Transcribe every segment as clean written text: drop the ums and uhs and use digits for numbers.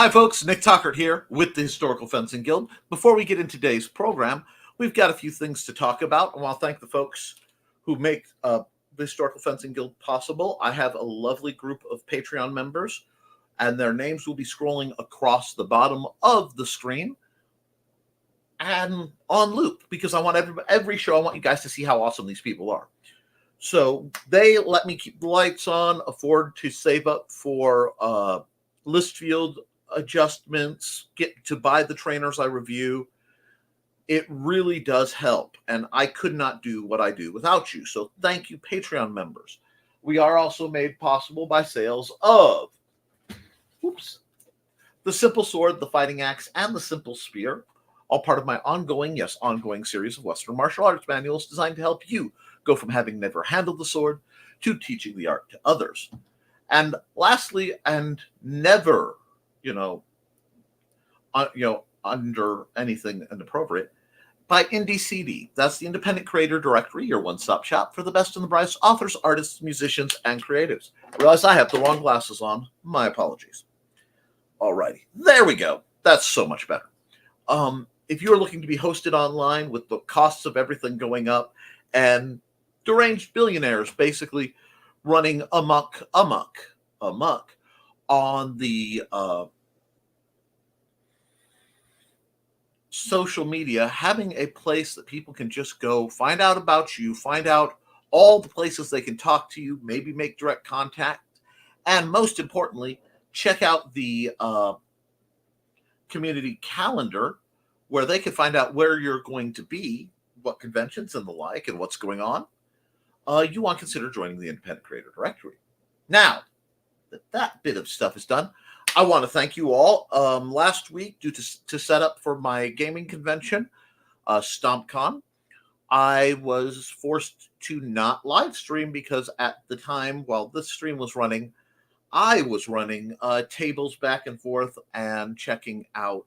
Hi, folks. Nick Tockert here with the Historical Fencing Guild. Before we get into today's program, we've got a few things to talk about. I want to thank the folks who make the Historical Fencing Guild possible. I have a lovely group of Patreon members, and their names will be scrolling across the bottom of the screen and on loop because I want every show, I want you guys to see how awesome these people are. So they let me keep the lights on, afford to save up for list field adjustments, get to buy the trainers I review. It really does help, and I could not do what I do without you. So thank you, Patreon members. We are also made possible by sales of the Simple Sword, the Fighting Axe, and the Simple Spear, all part of my ongoing series of Western martial arts manuals designed to help you go from having never handled the sword to teaching the art to others. And lastly, and never under anything inappropriate, by IndieCD. That's the Independent Creator Directory, your one-stop shop for the best and the brightest authors, artists, musicians, and creatives. I realize I have the wrong glasses on. My apologies. Alrighty, there we go. That's so much better. If you're looking to be hosted online with the costs of everything going up and deranged billionaires basically running amok on the social media, having a place that people can just go find out about you, find out all the places they can talk to you, maybe make direct contact, and most importantly, check out the community calendar where they can find out where you're going to be, what conventions and the like, and what's going on. You want to consider joining the Independent Creator Directory. Now that bit of stuff is done, I want to thank you all. Last week, due to set up for my gaming convention, StompCon, I was forced to not live stream because at the time while this stream was running, I was running tables back and forth and checking out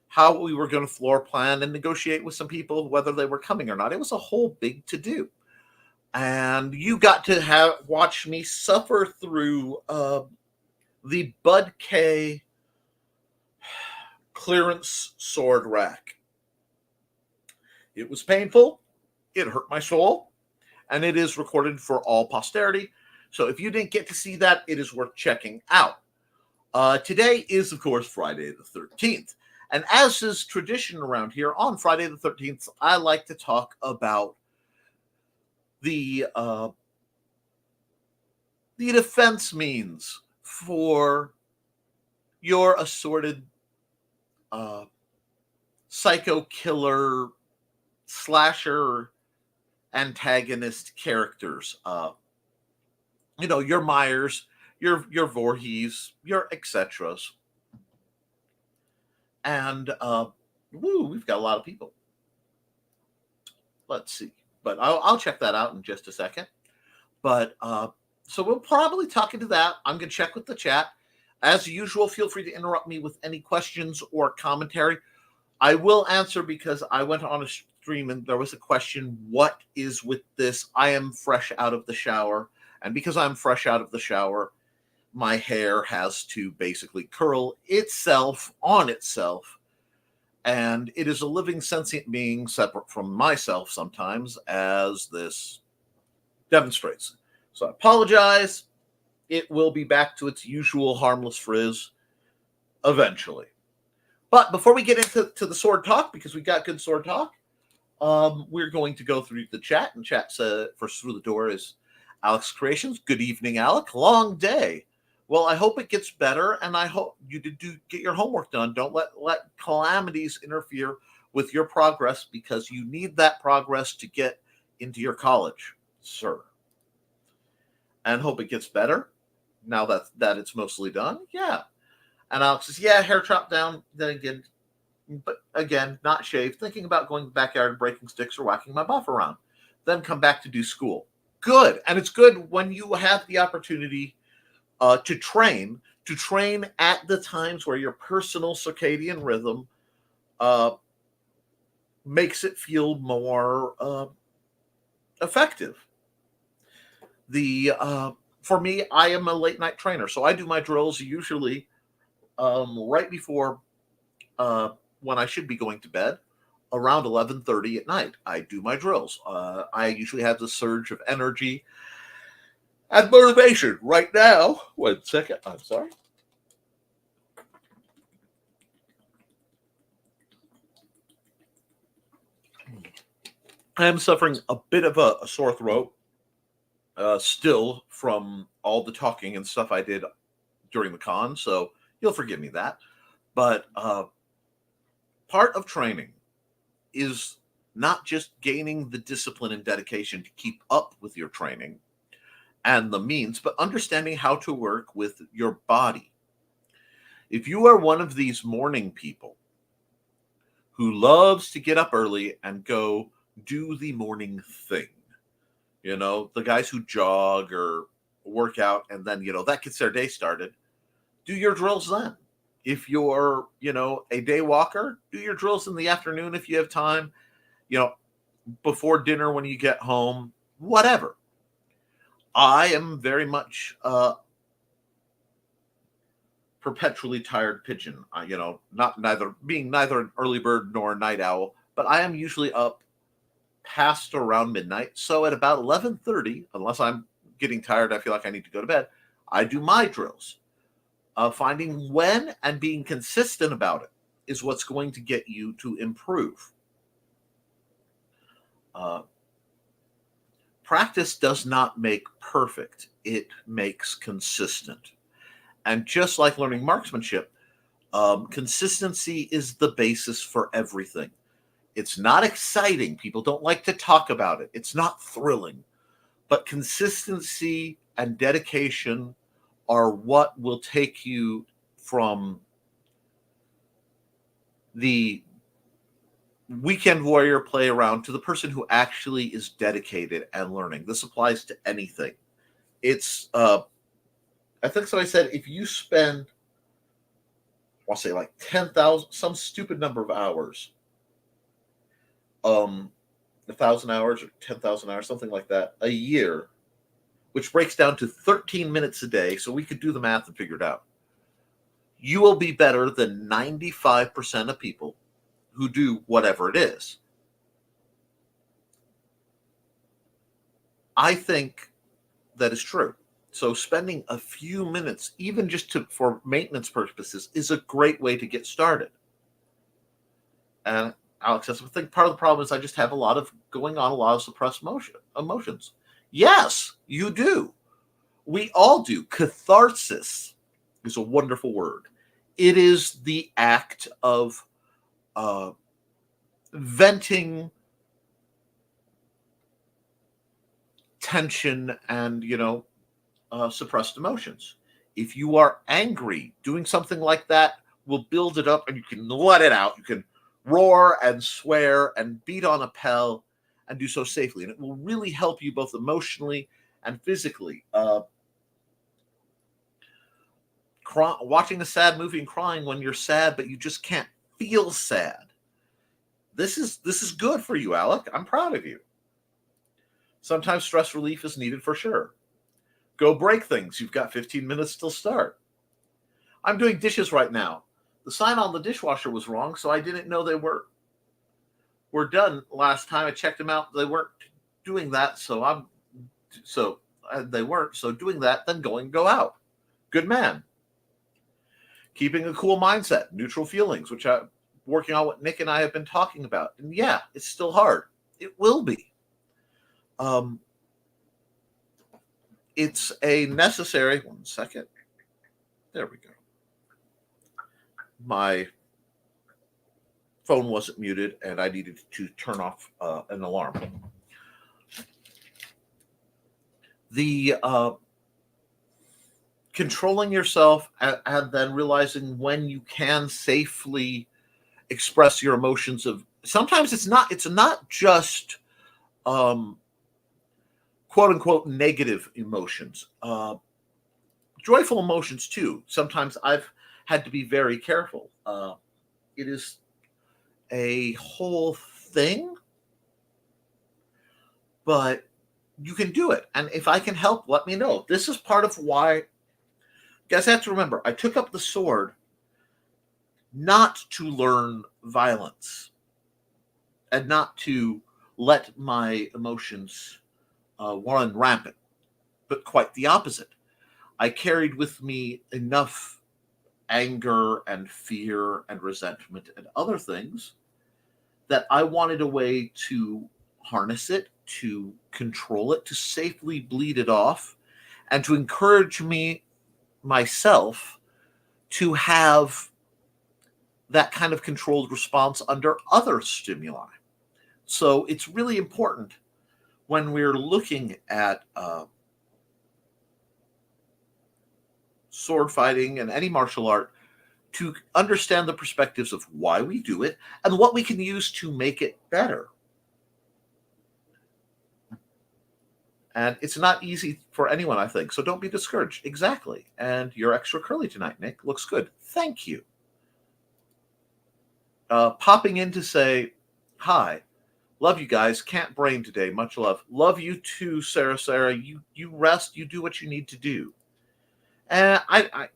how we were going to floor plan and negotiate with some people whether they were coming or not. It was a whole big to-do. And you got to watch me suffer through the Bud K clearance sword rack. It was painful. It hurt my soul. And it is recorded for all posterity. So if you didn't get to see that, it is worth checking out. Today is, of course, Friday the 13th. And as is tradition around here, on Friday the 13th, I like to talk about the defense means for your assorted psycho killer slasher antagonist characters. Your Myers, your Voorhees, your etceteras. And we've got a lot of people. Let's see. But I'll check that out in just a second. But so we'll probably talk into that. I'm going to check with the chat. As usual, feel free to interrupt me with any questions or commentary. I will answer because I went on a stream and there was a question, what is with this? I am fresh out of the shower. And because I'm fresh out of the shower, my hair has to basically curl itself on itself. And it is a living sentient being separate from myself sometimes, as this demonstrates. So I apologize. It will be back to its usual harmless frizz eventually. But before we get into the sword talk, because we got good sword talk, we're going to go through the chat. And chat first through the door is Alex Creations. Good evening, Alec. Long day. Well, I hope it gets better, and I hope you do get your homework done. Don't let calamities interfere with your progress, because you need that progress to get into your college, sir. And hope it gets better now that it's mostly done. Yeah. And Alex says, yeah, hair chopped down. Then again, not shaved. Thinking about going to the backyard and breaking sticks or whacking my buff around. Then come back to do school. Good. And it's good when you have the opportunity to train at the times where your personal circadian rhythm makes it feel more effective. The for me, I am a late night trainer, so I do my drills usually right before when I should be going to bed, around 11:30 at night. I do my drills. I usually have the surge of energy and motivation. Right now, 1 second. I'm sorry. I am suffering a bit of a sore throat still from all the talking and stuff I did during the con, so you'll forgive me that. But part of training is not just gaining the discipline and dedication to keep up with your training and the means, but understanding how to work with your body. If you are one of these morning people who loves to get up early and go do the morning thing, the guys who jog or work out and then, that gets their day started, do your drills then. If you're, a day walker, do your drills in the afternoon if you have time, before dinner when you get home, whatever. I am very much perpetually tired pigeon. Not neither an early bird nor a night owl, but I am usually up past around midnight. So at about 11:30, unless I'm getting tired, I feel like I need to go to bed, I do my drills. Finding when and being consistent about it is what's going to get you to improve. Practice does not make perfect. It makes consistent. And just like learning marksmanship, consistency is the basis for everything. It's not exciting. People don't like to talk about it. It's not thrilling. But consistency and dedication are what will take you from the weekend warrior play around to the person who actually is dedicated and learning. This applies to anything. It's I think somebody said if you spend, I'll say like 10,000, some stupid number of hours, 1,000 hours or 10,000 hours, something like that, a year, which breaks down to 13 minutes a day. So we could do the math and figure it out. You will be better than 95% of people who do whatever it is. I think that is true. So spending a few minutes, even just for maintenance purposes, is a great way to get started. And Alex says, I think part of the problem is I just have a lot of suppressed emotions. Yes, you do. We all do. Catharsis is a wonderful word. It is the act of venting tension and, suppressed emotions. If you are angry, doing something like that will build it up and you can let it out. You can roar and swear and beat on a pel and do so safely. And it will really help you both emotionally and physically. Watching a sad movie and crying when you're sad, but you just can't feel sad. This is good for you, Alec. I'm proud of you. Sometimes stress relief is needed for sure. Go break things. You've got 15 minutes till start. I'm doing dishes right now. The sign on the dishwasher was wrong, so I didn't know they were done last time I checked them out. They weren't doing that, they weren't. So doing that, then go out. Good man. Keeping a cool mindset, neutral feelings, which I'm working on what Nick and I have been talking about. And yeah, it's still hard. It will be. It's a necessary, 1 second. There we go. My phone wasn't muted and I needed to turn off an alarm. The controlling yourself and then realizing when you can safely express your emotions sometimes it's not just quote unquote negative emotions, joyful emotions too. Sometimes I've had to be very careful. It is a whole thing, but you can do it. And if I can help, let me know. This is part of why, you guys have to remember, I took up the sword not to learn violence and not to let my emotions run rampant, but quite the opposite. I carried with me enough anger and fear and resentment and other things that I wanted a way to harness it, to control it, to safely bleed it off, and to encourage myself to have that kind of controlled response under other stimuli. So it's really important when we're looking at sword fighting and any martial art to understand the perspectives of why we do it and what we can use to make it better. And it's not easy for anyone, I think, so don't be discouraged. Exactly. And you're extra curly tonight, Nick. Looks good. Thank you. Popping in to say, hi. Love you guys. Can't brain today. Much love. Love you too, Sarah. Sarah, you rest. You do what you need to do. And I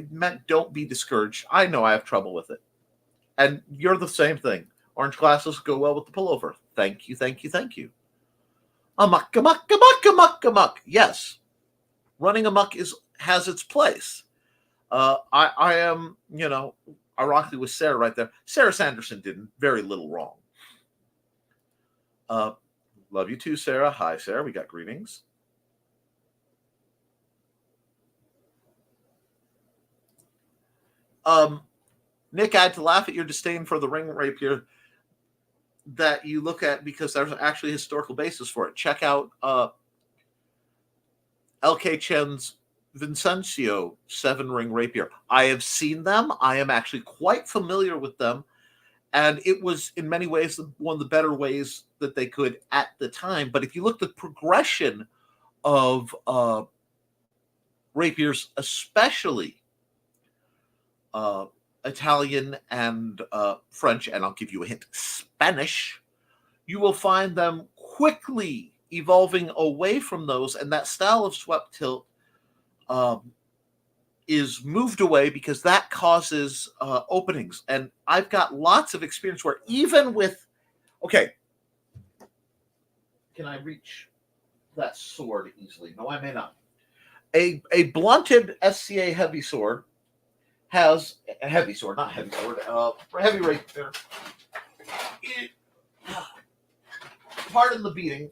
meant don't be discouraged. I know I have trouble with it. And you're the same thing. Orange glasses go well with the pullover. Thank you, thank you, thank you. Amok, amok, amok, amok, amok. Yes. Running amok has its place. I am, ironically with Sarah right there. Sarah Sanderson did very little wrong. Love you too, Sarah. Hi, Sarah. We got greetings. Nick, I had to laugh at your disdain for the ring rapier that you look at because there's actually a historical basis for it. Check out L.K. Chen's Vincencio 7-ring rapier. I have seen them. I am actually quite familiar with them. And it was, in many ways, one of the better ways that they could at the time. But if you look at the progression of rapiers, especially Italian and French, and I'll give you a hint, Spanish, you will find them quickly evolving away from those, and that style of swept tilt is moved away because that causes openings. And I've got lots of experience where even with, okay, can I reach that sword easily? No, I may not. A blunted SCA heavy sword has a heavy sword, not heavy sword, heavy rapier. Pardon the beating.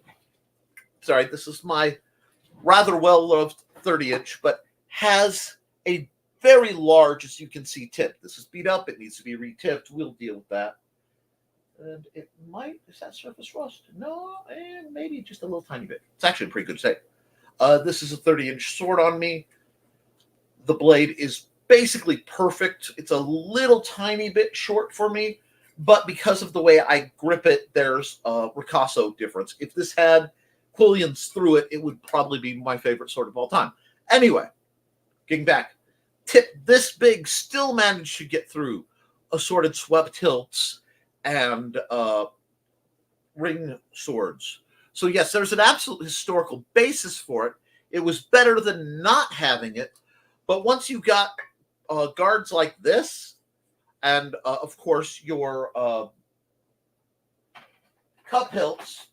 Sorry, this is my rather well-loved 30-inch, but has a very large, as you can see, tip. This is beat up. It needs to be re-tipped. We'll deal with that. And it might, is that surface rust? No, and maybe just a little tiny bit. It's actually a pretty good shape. This is a 30-inch sword on me. The blade is basically perfect. It's a little tiny bit short for me, but because of the way I grip it, there's a ricasso difference. If this had quillions through it, it would probably be my favorite sword of all time. Anyway, getting back, tip this big still managed to get through assorted swept tilts and ring swords. So yes, there's an absolute historical basis for it. It was better than not having it. But once you got guards like this, and of course your cup hilts,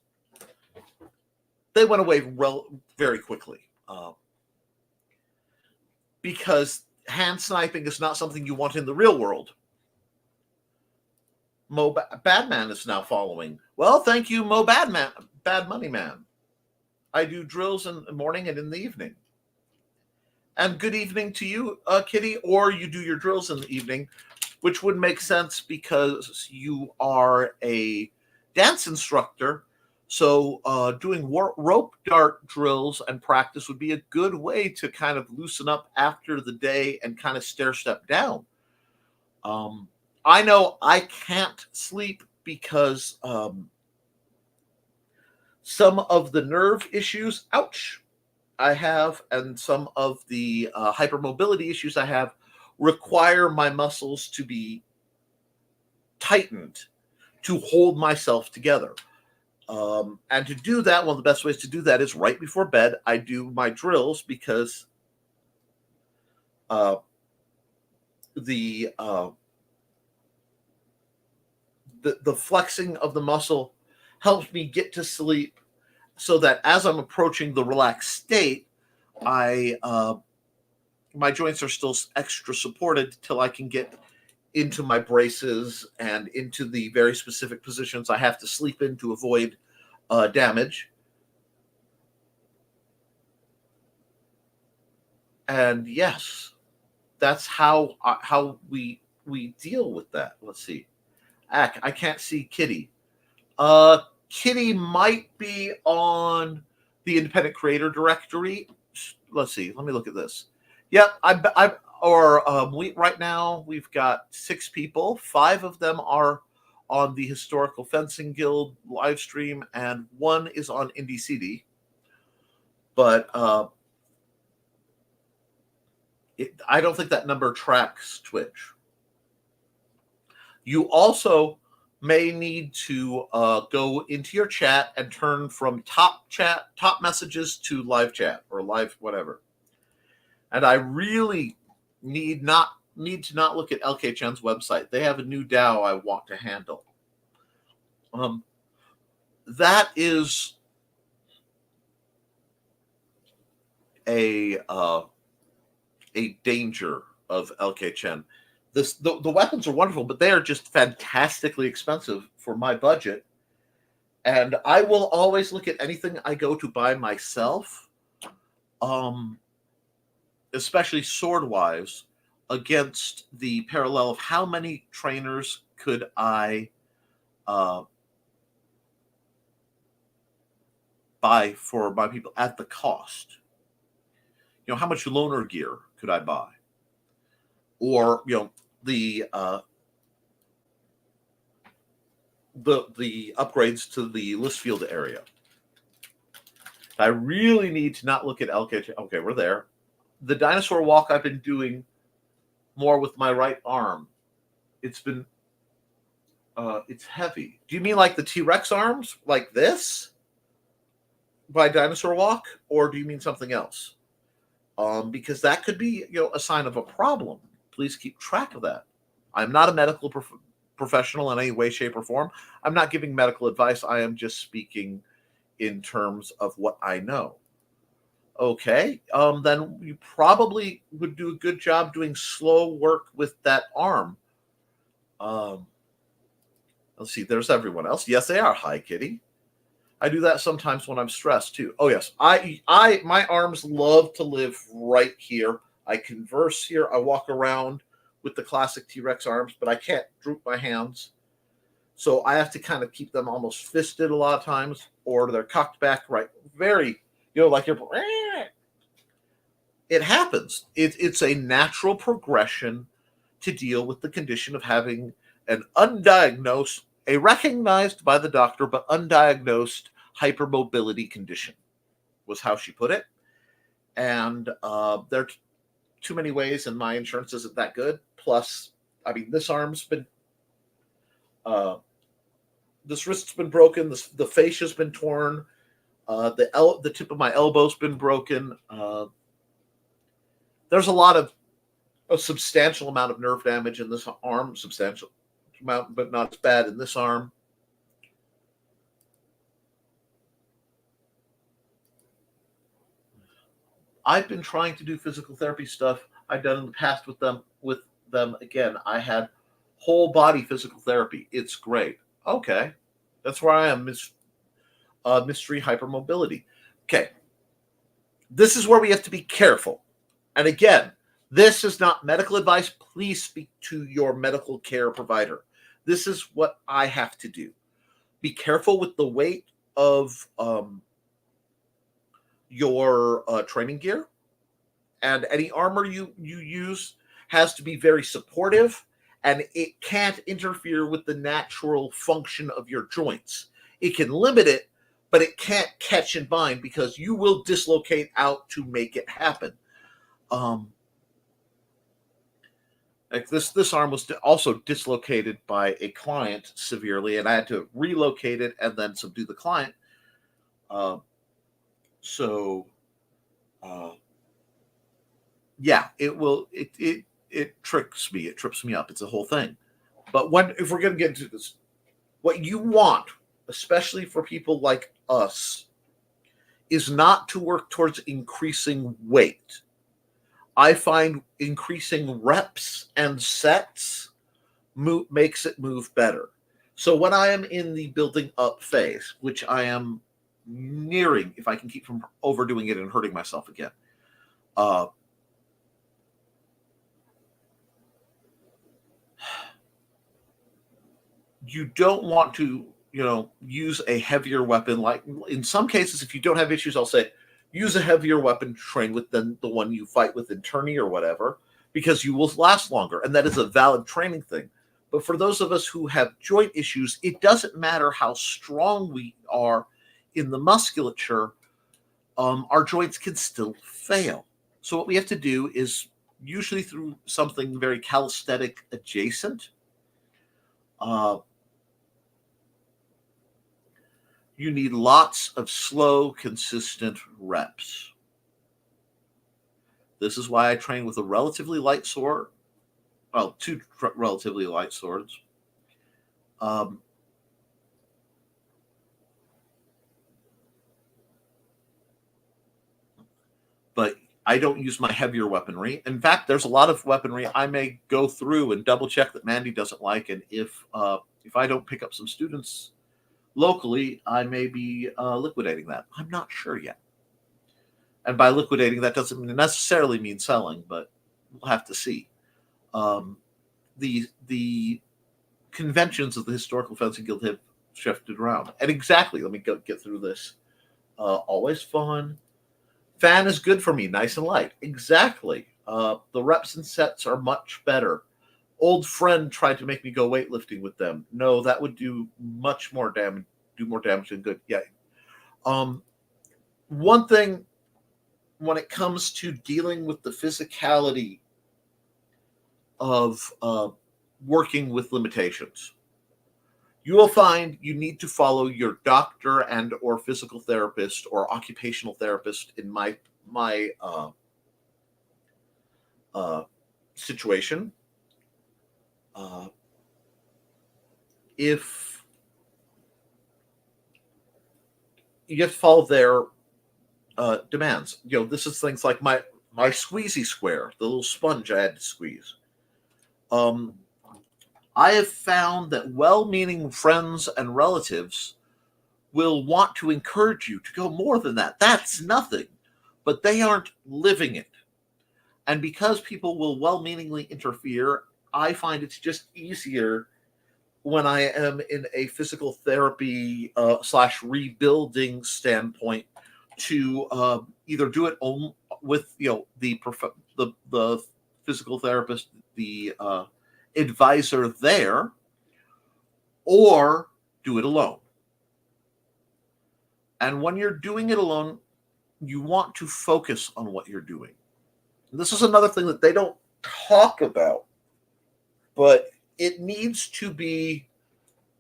they went away very quickly. Because hand sniping is not something you want in the real world. Mo Badman is now following. Well, thank you, Mo Badman, Bad Money Man. I do drills in the morning and in the evening. And good evening to you, Kitty, or you do your drills in the evening, which would make sense because you are a dance instructor. So doing rope dart drills and practice would be a good way to kind of loosen up after the day and kind of stair step down. I know I can't sleep because some of the nerve issues, ouch, I have, and some of the hypermobility issues I have require my muscles to be tightened to hold myself together. And to do that, one of the best ways to do that is right before bed. I do my drills because the flexing of the muscle helps me get to sleep, so that as I'm approaching the relaxed state, I my joints are still extra supported till I can get into my braces and into the very specific positions I have to sleep in to avoid damage. And yes, that's how we deal with that. Let's see. I can't see Kitty. Kitty might be on the independent creator directory. Let's see. Let me look at this. Yep, right now we've got 6 people. 5 of them are on the Historical Fencing Guild live stream, and 1 is on IndieCD. But I don't think that number tracks Twitch. You also may need to go into your chat and turn from top messages to live chat or live whatever. And I really need to not look at LK Chen's website. They have a new DAO I want to handle. That is a danger of LK Chen. The weapons are wonderful, but they are just fantastically expensive for my budget. And I will always look at anything I go to buy myself, especially sword-wise, against the parallel of how many trainers could I buy for my people at the cost. How much loaner gear could I buy? Or, the upgrades to the list field area. I really need to not look at LK. Okay, we're there. The dinosaur walk I've been doing more with my right arm. It's been it's heavy. Do you mean like the T-Rex arms, like this, by dinosaur walk, or do you mean something else? Because that could be a sign of a problem. Please keep track of that. I'm not a medical professional in any way, shape, or form. I'm not giving medical advice. I am just speaking in terms of what I know. Okay, then you probably would do a good job doing slow work with that arm. Let's see, there's everyone else. Yes, they are. Hi, Kitty. I do that sometimes when I'm stressed too. Oh yes, my arms love to live right here. I converse here. I walk around with the classic T-Rex arms, but I can't droop my hands. So I have to kind of keep them almost fisted a lot of times, or they're cocked back right. Very, like you're. It happens. It's a natural progression to deal with the condition of having an a recognized by the doctor, but undiagnosed hypermobility condition, was how she put it. And there are too many ways, and my insurance isn't that good. Plus, this arm's been, this wrist's been broken, the fascia's been torn, the tip of my elbow's been broken. There's a substantial amount of nerve damage in this arm, substantial amount, but not as bad in this arm. I've been trying to do physical therapy stuff I've done in the past with them. Again, I had whole body physical therapy. It's great. Okay, that's where I am. Mystery hypermobility. Okay, this is where we have to be careful. And again, this is not medical advice. Please speak to your medical care provider. This is what I have to do. Be careful with the weight of your training gear, and any armor you use has to be very supportive, and it can't interfere with the natural function of your joints. It can limit it, but it can't catch and bind, because you will dislocate out to make it happen. Like this arm was also dislocated by a client severely, and I had to relocate it and then subdue the client. Uh, so, uh, yeah, it tricks me. It trips me up. It's a whole thing. But if we're going to get into this, what you want, especially for people like us, is not to work towards increasing weight. I find increasing reps and sets makes it move better. So when I am in the building up phase, which I am nearing, if I can keep from overdoing it and hurting myself again, uh, you don't want to, use a heavier weapon. Like in some cases, if you don't have issues, I'll say use a heavier weapon to train with than the one you fight with in tourney or whatever, because you will last longer, and that is a valid training thing. But for those of us who have joint issues, it doesn't matter how strong we are in the musculature, our joints can still fail. So what we have to do is, usually through something very calisthenic adjacent, you need lots of slow, consistent reps. This is why I train with a relatively light sword. Well, two relatively light swords. But I don't use my heavier weaponry. In fact, there's a lot of weaponry I may go through and double check that Mandy doesn't like, and if I don't pick up some students locally, I may be liquidating that. I'm not sure yet. And by liquidating, that doesn't necessarily mean selling, but we'll have to see. The conventions of the Historical Fencing Guild have shifted around. And exactly, let me get through this. Always fun. Fan is good for me, nice and light. Exactly. The reps and sets are much better. Old friend tried to make me go weightlifting with them. No, that would do much more damage. Do more damage than good. Yeah. One thing when it comes to dealing with the physicality of working with limitations, you will find you need to follow your doctor and or physical therapist or occupational therapist in my situation. If you have to follow their demands, this is things like my squeezy square, the little sponge I had to squeeze. I have found that well-meaning friends and relatives will want to encourage you to go more than that. That's nothing, but they aren't living it. And because people will well-meaningly interfere, I find it's just easier when I am in a physical therapy / rebuilding standpoint to either do it with the physical therapist, the advisor there, or do it alone. And when you're doing it alone, you want to focus on what you're doing. And this is another thing that they don't talk about, but it needs to be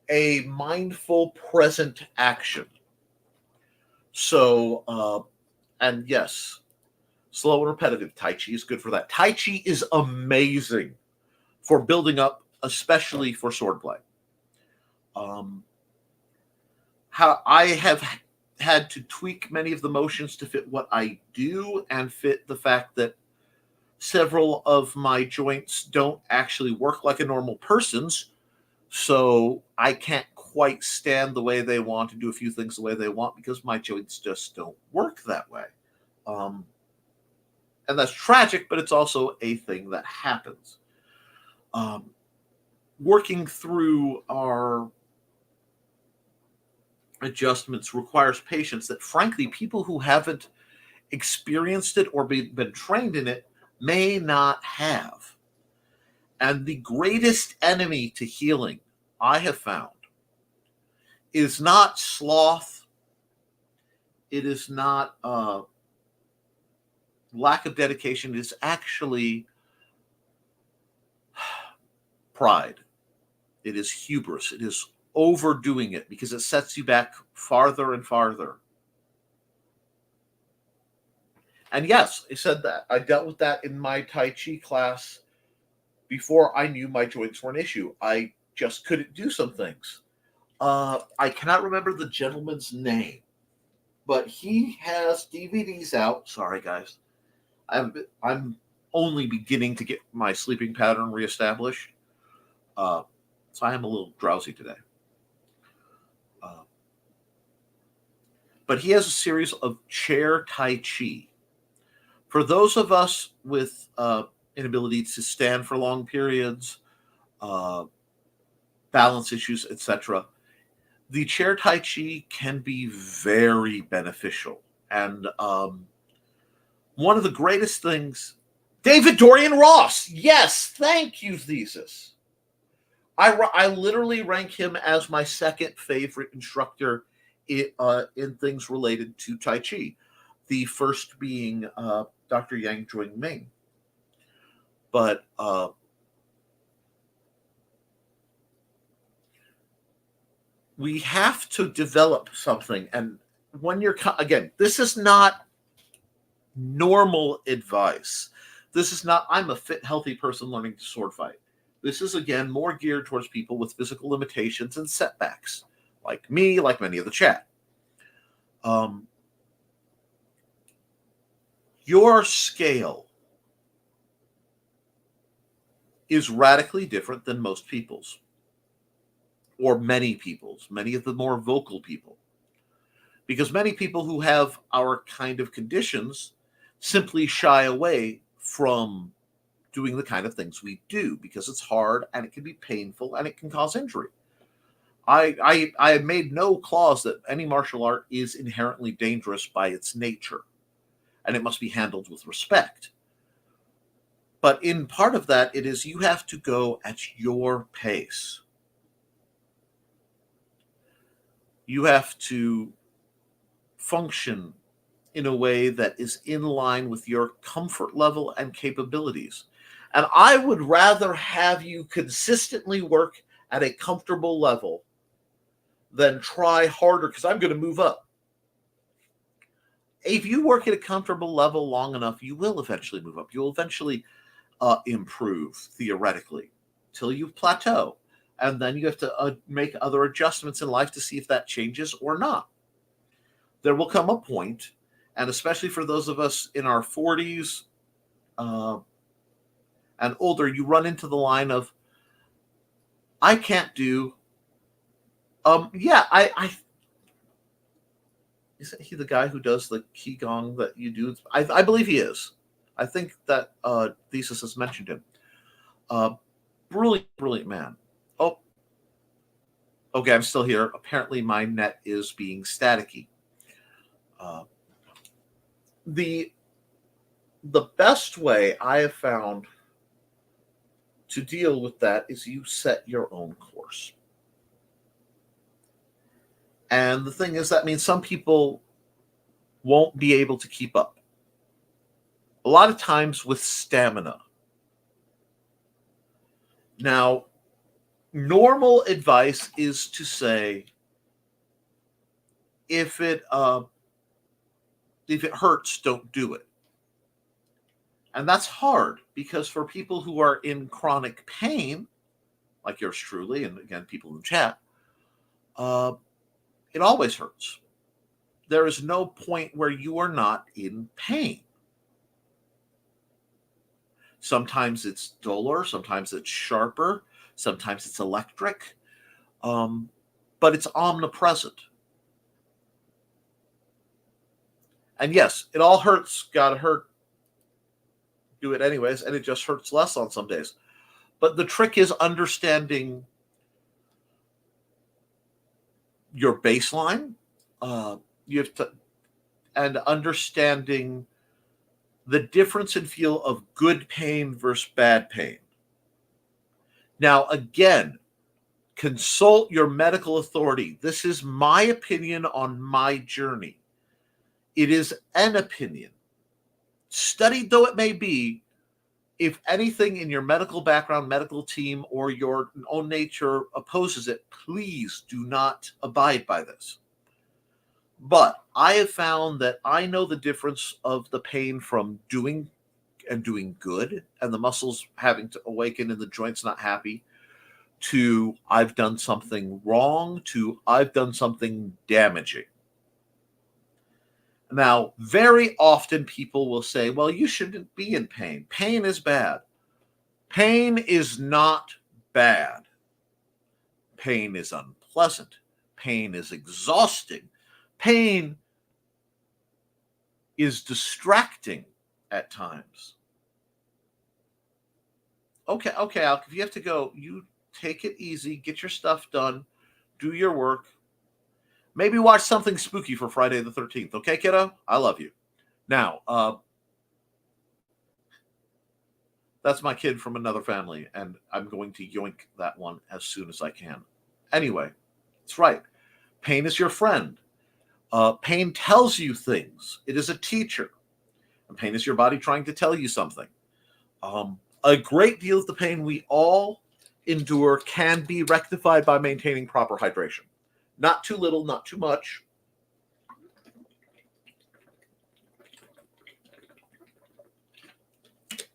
a mindful, present action. So, and yes, slow and repetitive. Tai Chi is good for that. Tai Chi is amazing for building up, especially for swordplay. How I have had to tweak many of the motions to fit what I do and fit the fact that several of my joints don't actually work like a normal person's, so I can't quite stand the way they want to do a few things the way they want because my joints just don't work that way. And that's tragic, but it's also a thing that happens. Working through our adjustments requires patience that, frankly, people who haven't experienced it or been trained in it may not have. And the greatest enemy to healing, I have found, is not sloth. It is not lack of dedication. It is actually pride. It is hubris. It is overdoing it because it sets you back farther and farther. And yes, I said that. I dealt with that in my Tai Chi class before I knew my joints were an issue. I just couldn't do some things. I cannot remember the gentleman's name, but he has DVDs out. Sorry, guys. I'm only beginning to get my sleeping pattern reestablished. So I am a little drowsy today. But he has a series of chair Tai Chi. For those of us with inability to stand for long periods, balance issues, etc., the chair Tai Chi can be very beneficial. And one of the greatest things, David Dorian Ross. Yes, thank you, Thesis. I literally rank him as my second favorite instructor in things related to Tai Chi. The first being Dr. Yang Jung Ming. But we have to develop something. And when you're, again, this is not normal advice. This is not, I'm a fit, healthy person learning to sword fight. This is, again, more geared towards people with physical limitations and setbacks, like me, like many of the chat. Your scale is radically different than most people's, or many people's, many of the more vocal people. Because many people who have our kind of conditions simply shy away from doing the kind of things we do because it's hard and it can be painful and it can cause injury. I have made no clause that any martial art is inherently dangerous by its nature, and it must be handled with respect. But in part of that, it is you have to go at your pace. You have to function in a way that is in line with your comfort level and capabilities. And I would rather have you consistently work at a comfortable level than try harder, because I'm going to move up. If you work at a comfortable level long enough, you will eventually move up. You'll eventually improve, theoretically, till you plateau. And then you have to make other adjustments in life to see if that changes or not. There will come a point, and especially for those of us in our 40s and older, you run into the line of, I can't do, isn't he the guy who does the Qigong that you do? I believe he is. I think that Thesis has mentioned him. Brilliant man. Oh, okay, I'm still here. Apparently my net is being staticky. The best way I have found to deal with that is you set your own course. And the thing is, that means some people won't be able to keep up. A lot of times with stamina. Now, normal advice is to say, if it hurts, don't do it. And that's hard, because for people who are in chronic pain, like yours truly, and again, people in the chat, it always hurts. There is no point where you are not in pain. Sometimes it's duller, sometimes it's sharper, sometimes it's electric, but it's omnipresent. And yes, it all hurts, gotta hurt. Do it anyways, and it just hurts less on some days. But the trick is understanding your baseline. You have to, and understanding the difference in feel of good pain versus bad pain. Now, again, consult your medical authority. This is my opinion on my journey. It is an opinion. Studied though it may be, If anything in your medical background, medical team, or your own nature opposes it, please do not abide by this. But I have found that I know the difference of the pain from doing good and the muscles having to awaken and the joints not happy, to I've done something wrong, to I've done something damaging. Now, very often people will say, well, you shouldn't be in pain. Pain is bad. Pain is not bad. Pain is unpleasant. Pain is exhausting. Pain is distracting at times. Okay, Alec, if you have to go, you take it easy, get your stuff done, do your work. Maybe watch something spooky for Friday the 13th. Okay, kiddo? I love you. Now, that's my kid from another family, and I'm going to yoink that one as soon as I can. Anyway, that's right. Pain is your friend. Pain tells you things. It is a teacher. And pain is your body trying to tell you something. A great deal of the pain we all endure can be rectified by maintaining proper hydration. Not too little, not too much.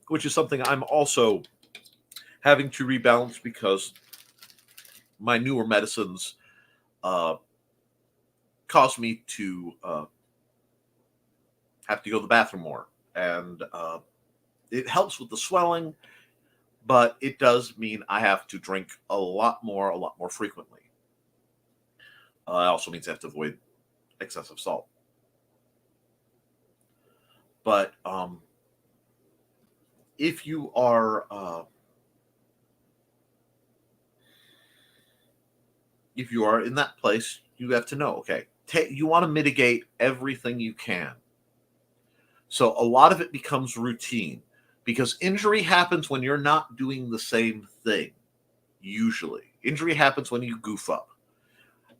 Which is something I'm also having to rebalance because my newer medicines cause me to have to go to the bathroom more. And it helps with the swelling, but it does mean I have to drink a lot more frequently. It also means I have to avoid excessive salt. But if you are in that place, you have to know, okay, you want to mitigate everything you can. So a lot of it becomes routine because injury happens when you're not doing the same thing. Usually, injury happens when you goof up.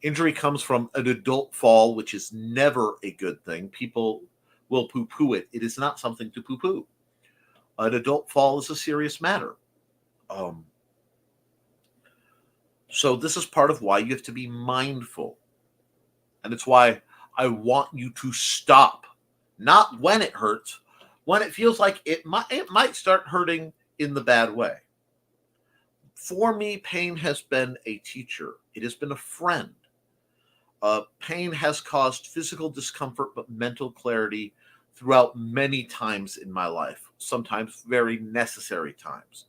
Injury comes from an adult fall, which is never a good thing. People will poo-poo it. It is not something to poo-poo. An adult fall is a serious matter. So this is part of why you have to be mindful. And it's why I want you to stop. Not when it hurts, when it feels like it might start hurting in the bad way. For me, pain has been a teacher. It has been a friend. Pain has caused physical discomfort, but mental clarity throughout many times in my life, sometimes very necessary times.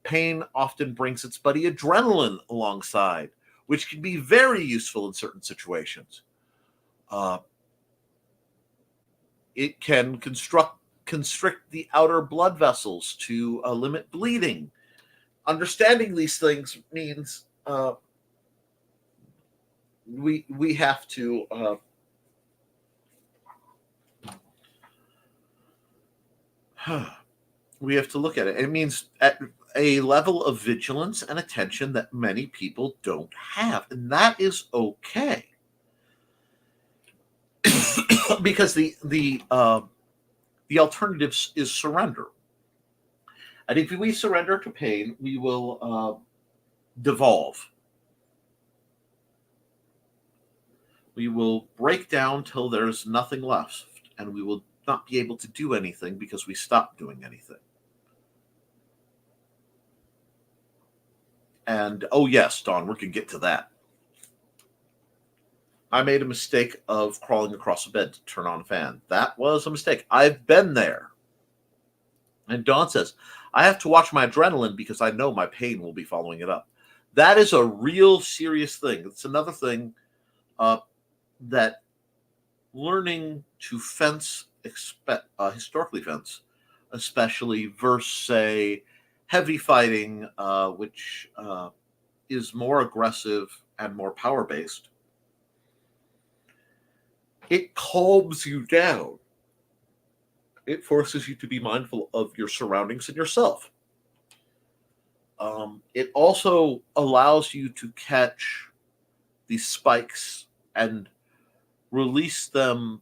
Pain often brings its buddy adrenaline alongside, which can be very useful in certain situations. It can constrict the outer blood vessels to limit bleeding. Understanding these things means we have to we have to look at it. It means at a level of vigilance and attention that many people don't have, and that is okay. Because the alternative is surrender. And if we surrender to pain, we will devolve. We will break down till there's nothing left, and we will not be able to do anything because we stop doing anything. And, oh yes, Dawn, we can get to that. I made a mistake of crawling across a bed to turn on a fan. That was a mistake. I've been there. And Dawn says, I have to watch my adrenaline because I know my pain will be following it up. That is a real serious thing. It's another thing that learning to fence, historically fence, especially versus, say, heavy fighting, which is more aggressive and more power-based, it calms you down. It forces you to be mindful of your surroundings and yourself. It also allows you to catch these spikes and release them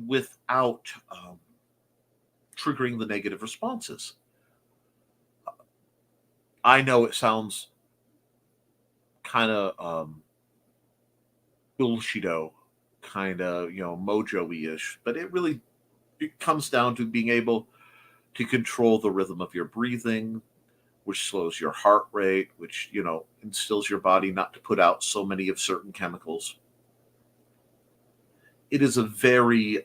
without triggering the negative responses. I know it sounds kind of bullshito, kind of, mojo-y-ish, but it comes down to being able to control the rhythm of your breathing, which slows your heart rate, which, instills your body not to put out so many of certain chemicals. It is a very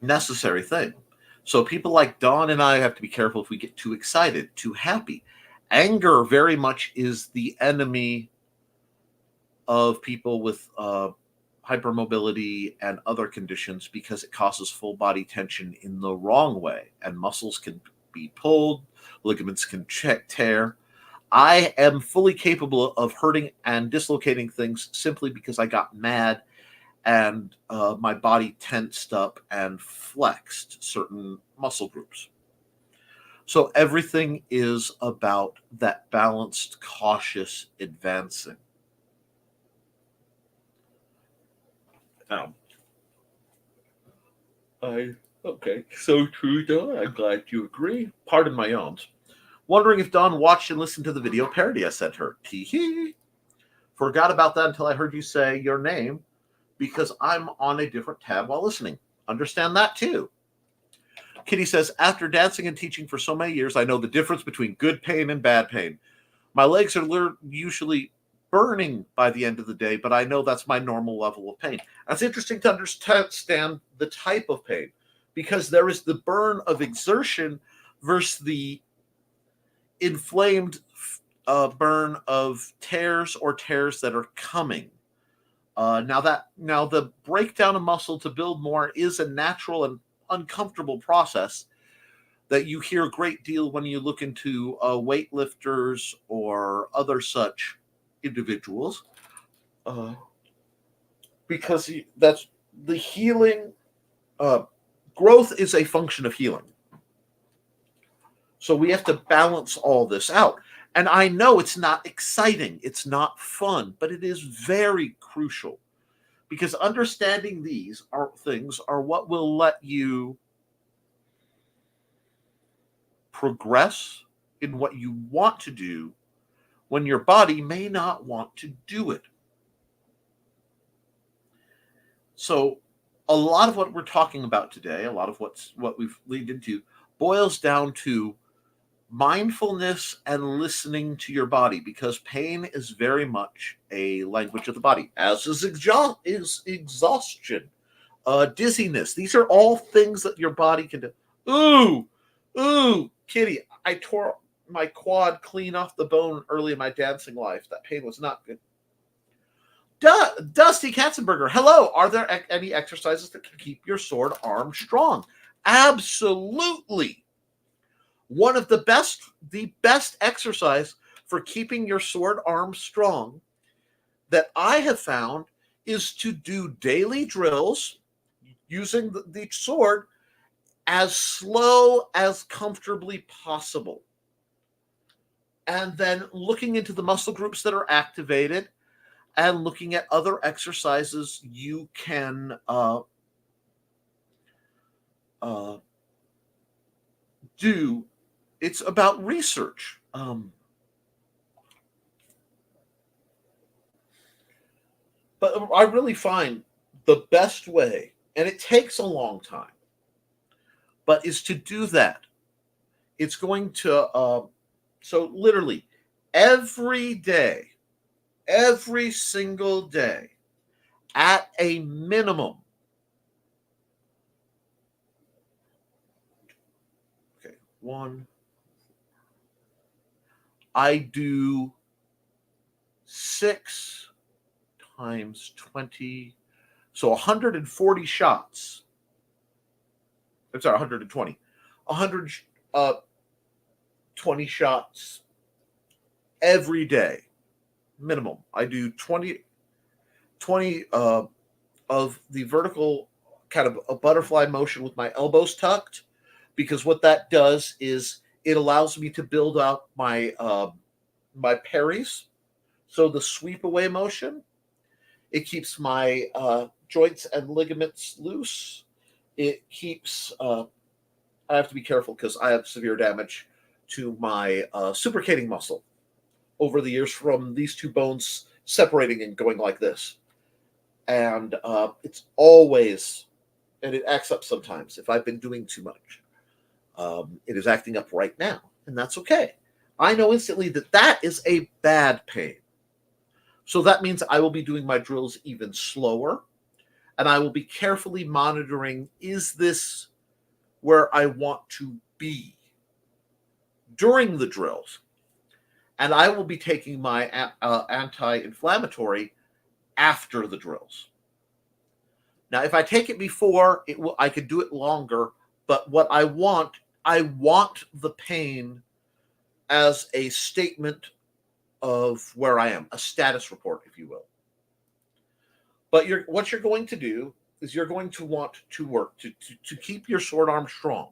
necessary thing. So people like Dawn and I have to be careful if we get too excited, too happy. Anger very much is the enemy of people with hypermobility and other conditions, because it causes full body tension in the wrong way, and muscles can be pulled, ligaments can tear. I am fully capable of hurting and dislocating things simply because I got mad and my body tensed up and flexed certain muscle groups. So everything is about that balanced, cautious advancing. Okay, so true, Don. I'm glad you agree. Pardon my yawns. Wondering if Dawn watched and listened to the video parody I sent her. Tee-hee. Forgot about that until I heard you say your name, because I'm on a different tab while listening. Understand that too. Kitty says, after dancing and teaching for so many years, I know the difference between good pain and bad pain. My legs are usually burning by the end of the day, but I know that's my normal level of pain. That's interesting to understand the type of pain, because there is the burn of exertion versus the inflamed burn of tears that are coming. Now the breakdown of muscle to build more is a natural and uncomfortable process that you hear a great deal when you look into weightlifters or other such individuals, because that's the healing. Growth is a function of healing. So we have to balance all this out. And I know it's not exciting, it's not fun, but it is very crucial, because understanding these things are what will let you progress in what you want to do when your body may not want to do it. So a lot of what we're talking about today, a lot of what we've leaned into, boils down to mindfulness and listening to your body, because pain is very much a language of the body, as is exhaustion, dizziness. These are all things that your body can do. Ooh, Kitty, I tore my quad clean off the bone early in my dancing life. That pain was not good. Dusty Katzenberger, hello. Are there any exercises that can keep your sword arm strong? Absolutely. One of the best exercise for keeping your sword arm strong that I have found is to do daily drills using the sword as slow as comfortably possible. And then looking into the muscle groups that are activated and looking at other exercises you can do. It's about research. But I really find the best way, and it takes a long time, but is to do that. It's going to, so literally every day, every single day, at a minimum. Okay, I do 6 times 20, so 140 shots. I'm sorry, 120. 120 shots every day, minimum. I do 20 of the vertical, kind of a butterfly motion with my elbows tucked, because what that does is it allows me to build out my my parries. So the sweep away motion, it keeps my joints and ligaments loose. It keeps, I have to be careful because I have severe damage to my supracating muscle over the years from these two bones separating and going like this. And it's always, and it acts up sometimes if I've been doing too much. It is acting up right now, and that's okay. I know instantly that that is a bad pain. So that means I will be doing my drills even slower, and I will be carefully monitoring, is this where I want to be during the drills? And I will be taking my anti-inflammatory after the drills. Now, if I take it before, I could do it longer, but what I want the pain as a statement of where I am, a status report, if you will. But what you're going to do is you're going to want to work to keep your sword arm strong.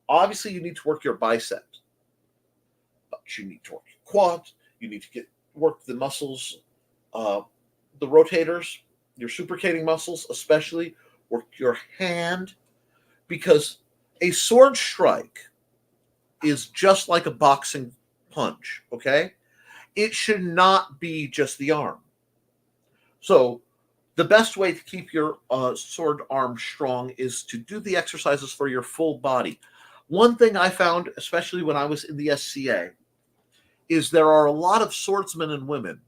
Obviously, you need to work your biceps, but you need to work your quads. You need to work the muscles, the rotators, your supracating muscles, especially work your hand, because a sword strike is just like a boxing punch. Okay, it should not be just the arm. So the best way to keep your sword arm strong is to do the exercises for your full body. One thing I found, especially when I was in the SCA, is there are a lot of swordsmen and women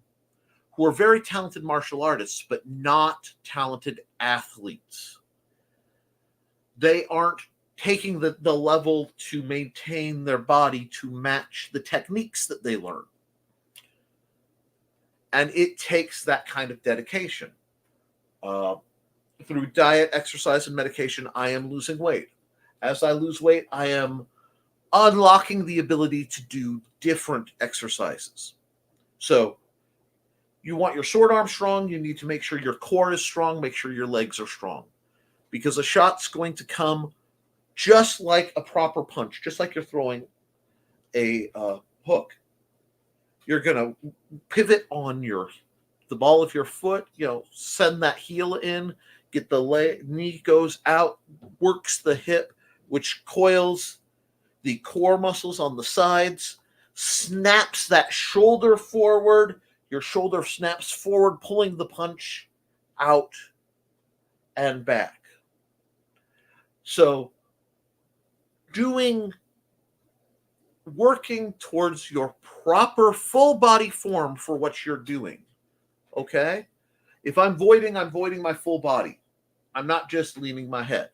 who are very talented martial artists, but not talented athletes. They aren't taking the level to maintain their body to match the techniques that they learn. And it takes that kind of dedication. Through diet, exercise, and medication, I am losing weight. As I lose weight, I am unlocking the ability to do different exercises. So you want your sword arm strong, you need to make sure your core is strong, make sure your legs are strong. Because a shot's going to come just like a proper punch, just like you're throwing a hook. You're going to pivot on the ball of your foot, send that heel in, get the knee goes out, works the hip, which coils the core muscles on the sides, snaps that shoulder forward. Your shoulder snaps forward, pulling the punch out and back. So working towards your proper full body form for what you're doing. Okay? If I'm voiding my full body. I'm not just leaning my head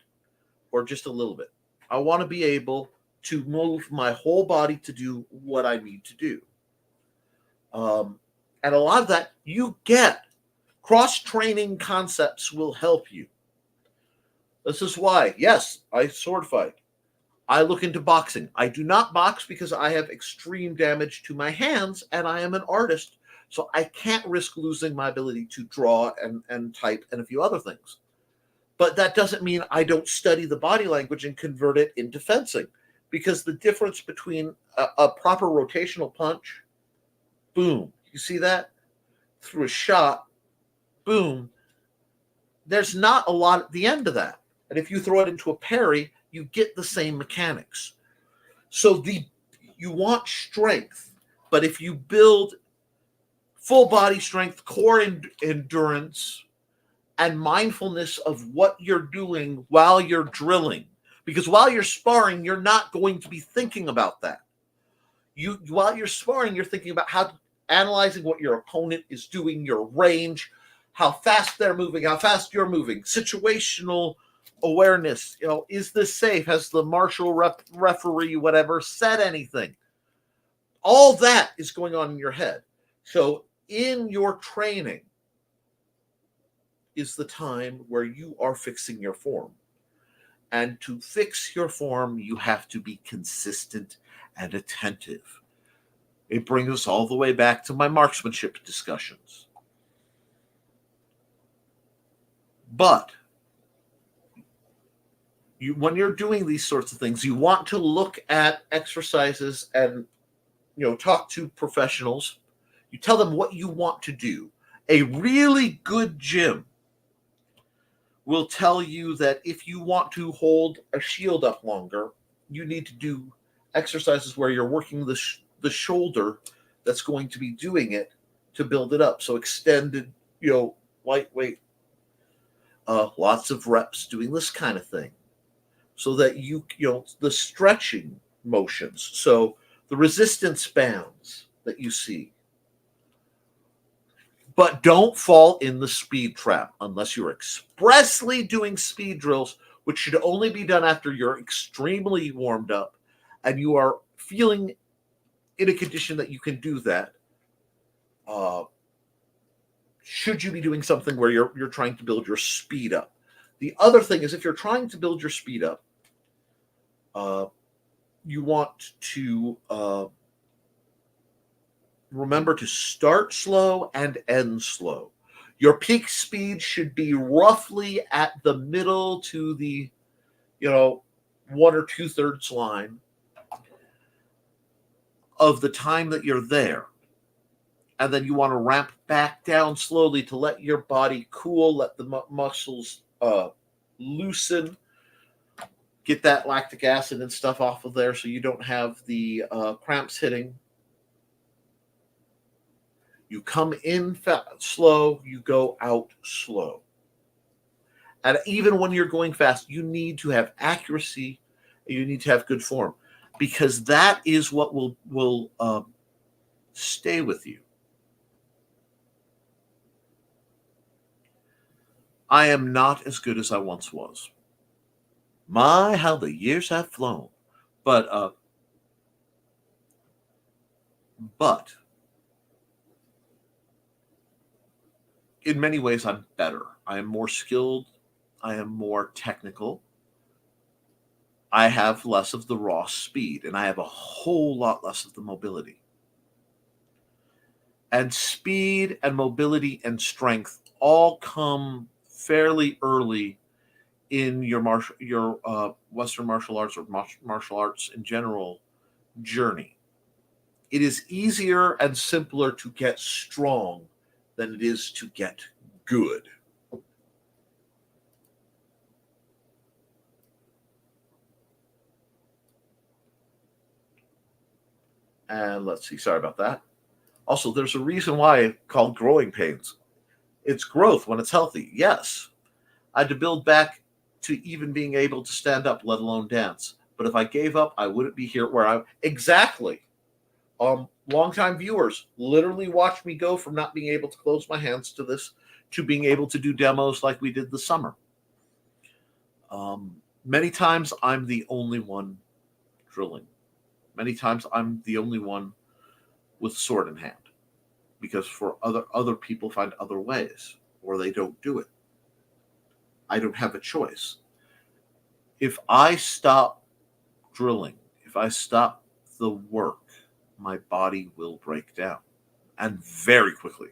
or just a little bit. I want to be able to move my whole body to do what I need to do. And a lot of that you get. Cross-training concepts will help you. This is why, yes, I sword fight. I look into boxing. I do not box because I have extreme damage to my hands and I am an artist, so I can't risk losing my ability to draw and type and a few other things. But that doesn't mean I don't study the body language and convert it into fencing, because the difference between a proper rotational punch, boom, you see that? Through a shot, boom, there's not a lot at the end of that. And if you throw it into a parry, you get the same mechanics. So you want strength, but if you build full body strength, core endurance, and mindfulness of what you're doing while you're drilling, because while you're sparring, you're not going to be thinking about that. While you're sparring, you're thinking about analyzing what your opponent is doing, your range, how fast they're moving, how fast you're moving, situational awareness. Is this safe? Has the marshal referee, whatever, said anything? All that is going on in your head. So in your training is the time where you are fixing your form. And to fix your form, you have to be consistent and attentive. It brings us all the way back to my marksmanship discussions. But when you're doing these sorts of things, you want to look at exercises and talk to professionals. You tell them what you want to do. A really good gym will tell you that if you want to hold a shield up longer, you need to do exercises where you're working the shoulder that's going to be doing it to build it up. So extended, lightweight, lots of reps doing this kind of thing, so that the stretching motions. So the resistance bands that you see. But don't fall in the speed trap unless you're expressly doing speed drills, which should only be done after you're extremely warmed up and you are feeling in a condition that you can do that. Should you be doing something where you're trying to build your speed up? The other thing is, if you're trying to build your speed up, you want to remember to start slow and end slow. Your peak speed should be roughly at the middle to the, 1 or 2/3 line of the time that you're there. And then you want to ramp back down slowly to let your body cool, let the muscles loosen, get that lactic acid and stuff off of there so you don't have the cramps hitting. You come in slow, you go out slow. And even when you're going fast, you need to have accuracy, and you need to have good form, because that is what will stay with you. I am not as good as I once was. My, how the years have flown. But in many ways, I'm better. I am more skilled. I am more technical. I have less of the raw speed, and I have a whole lot less of the mobility. And speed and mobility and strength all come fairly early in your Western martial arts or martial arts in general journey. It is easier and simpler to get strong than it is to get good. And let's see, sorry about that. Also, there's a reason why it's called growing pains. It's growth when it's healthy. Yes, I had to build back to even being able to stand up, let alone dance. But if I gave up, I wouldn't be here where exactly. Longtime viewers literally watched me go from not being able to close my hands to this, to being able to do demos like we did this summer. Many times I'm the only one drilling. Many times I'm the only one with sword in hand, because for other people find other ways, or they don't do it. I don't have a choice. If I stop drilling, if I stop the work, my body will break down, and very quickly,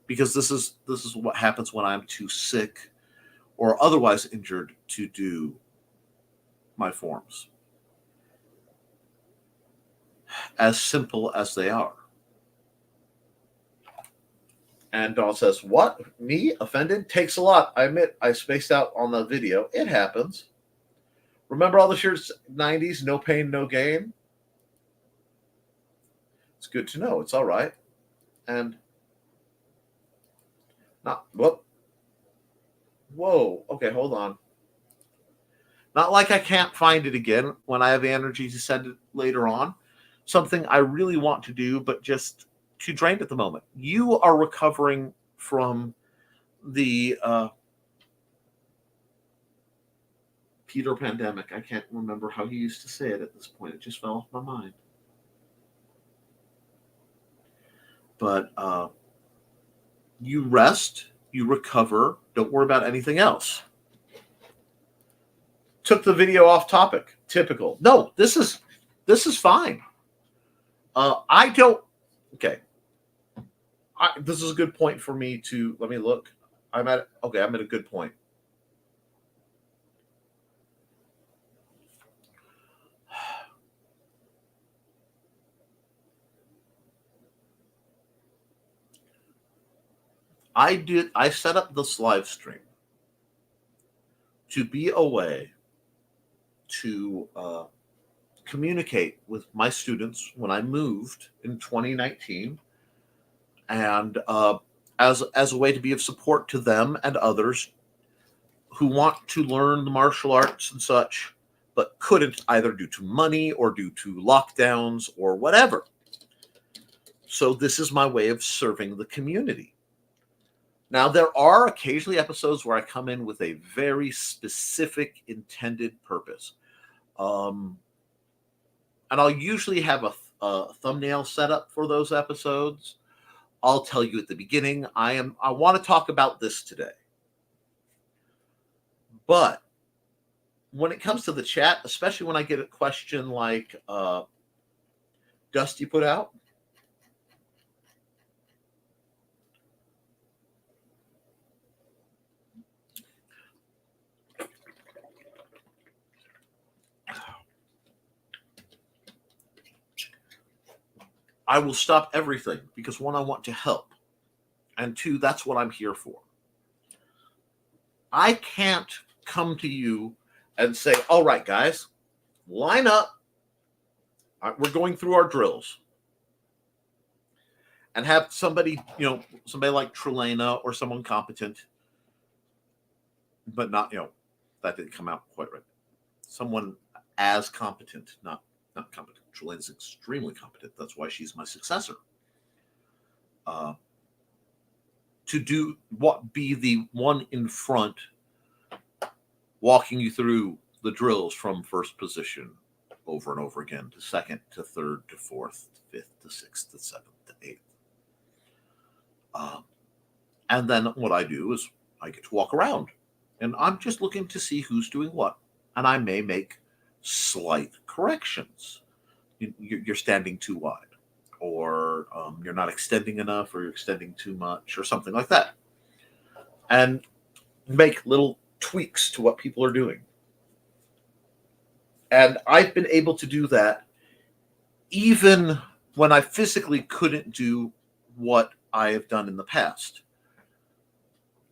because this is what happens when I'm too sick or otherwise injured to do my forms, as simple as they are. And Dawn says, "What? Me? Offended? Takes a lot. I admit I spaced out on the video. It happens. Remember all the shirts, 90s, no pain, no gain? It's good to know. It's all right." And not, whoop. Whoa. Okay, hold on. Not like I can't find it again when I have energy to send it later on. Something I really want to do, but just too drained at the moment. You are recovering from the Peter pandemic. I can't remember how he used to say it at this point. It just fell off my mind. But you rest, you recover, don't worry about anything else. Took the video off topic. Typical. No, this is fine. I don't. Okay. This is a good point for me to, let me look. I'm at a good point. I set up this live stream to be a way to communicate with my students when I moved in 2019, and as a way to be of support to them and others who want to learn the martial arts and such, but couldn't, either due to money or due to lockdowns or whatever. So this is my way of serving the community. Now, there are occasionally episodes where I come in with a very specific intended purpose. And I'll usually have a thumbnail set up for those episodes. I'll tell you at the beginning, I want to talk about this today. But when it comes to the chat, especially when I get a question like, Dusty put out, I will stop everything because, one, I want to help, and two, that's what I'm here for. I can't come to you and say, all right, guys, line up. We're going through our drills. And have somebody, somebody like Trelena or someone competent, but not, that didn't come out quite right. Someone as competent, not competent. Trelena's extremely competent. That's why she's my successor. To be the one in front, walking you through the drills from first position over and over again, to second, to third, to fourth, to fifth, to sixth, to seventh, to eighth. And then what I do is I get to walk around, and I'm just looking to see who's doing what. And I may make slight corrections. You're standing too wide, or you're not extending enough, or you're extending too much, or something like that. And make little tweaks to what people are doing. And I've been able to do that even when I physically couldn't do what I have done in the past,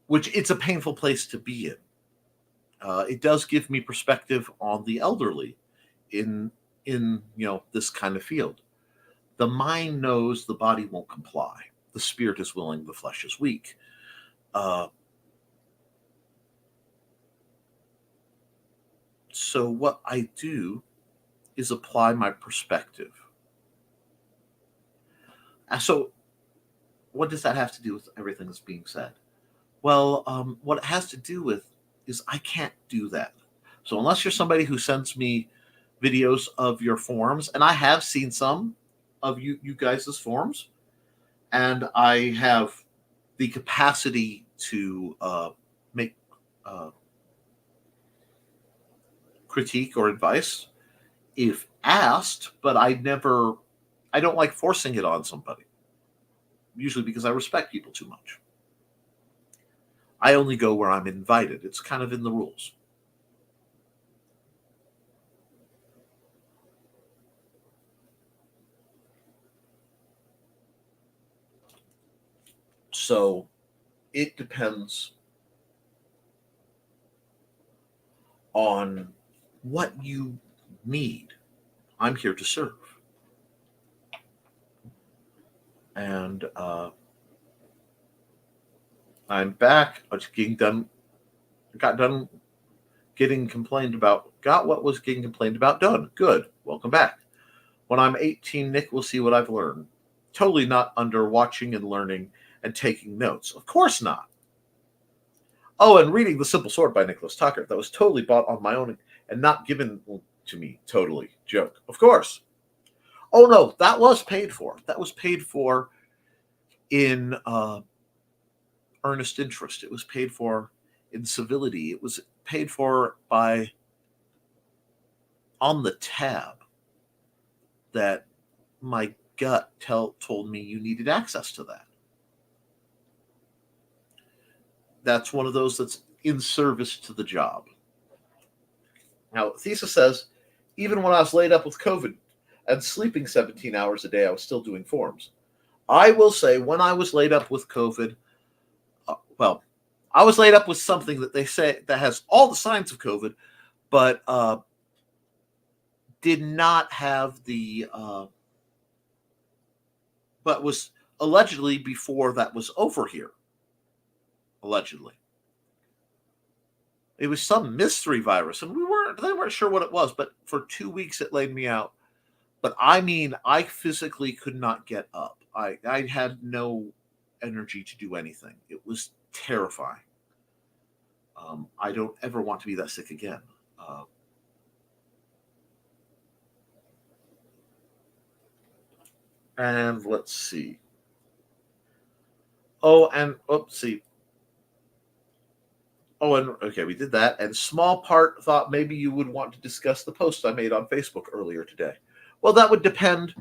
which it's a painful place to be in. It does give me perspective on the elderly in this kind of field. The mind knows, the body won't comply. The spirit is willing, the flesh is weak. So what I do is apply my perspective. So what does that have to do with everything that's being said? Well, what it has to do with is I can't do that. So unless you're somebody who sends me videos of your forms, and I have seen some of you guys' forms, and I have the capacity to make critique or advice if asked, but I don't like forcing it on somebody, usually because I respect people too much. I only go where I'm invited. It's kind of in the rules. So it depends on what you need. I'm here to serve. And I'm back. I was got done getting complained about. Got what was getting complained about done. Good. Welcome back. When I'm 18, Nick will see what I've learned. Totally not under watching and learning and taking notes. Of course not. Oh, and reading The Simple Sword by Nicholas Tucker. That was totally bought on my own and not given to me. Totally. Joke. Of course. Oh, no. That was paid for. That was paid for in earnest interest. It was paid for in civility. It was paid for by on the tab that my gut told me you needed access to that. That's one of those that's in service to the job. Now, Thesis says, even when I was laid up with COVID and sleeping 17 hours a day, I was still doing forms. I will say, when I was laid up with COVID, I was laid up with something that they say that has all the signs of COVID, but did not have the, but was allegedly before that was over here. Allegedly. It was some mystery virus, and they weren't sure what it was, but for 2 weeks it laid me out. But I mean, I physically could not get up. I had no energy to do anything. It was terrifying. I don't ever want to be that sick again. And let's see. Oh, and oopsie. Oh, and okay, we did that. And Small Part thought maybe you would want to discuss the post I made on Facebook earlier today. Well, that would depend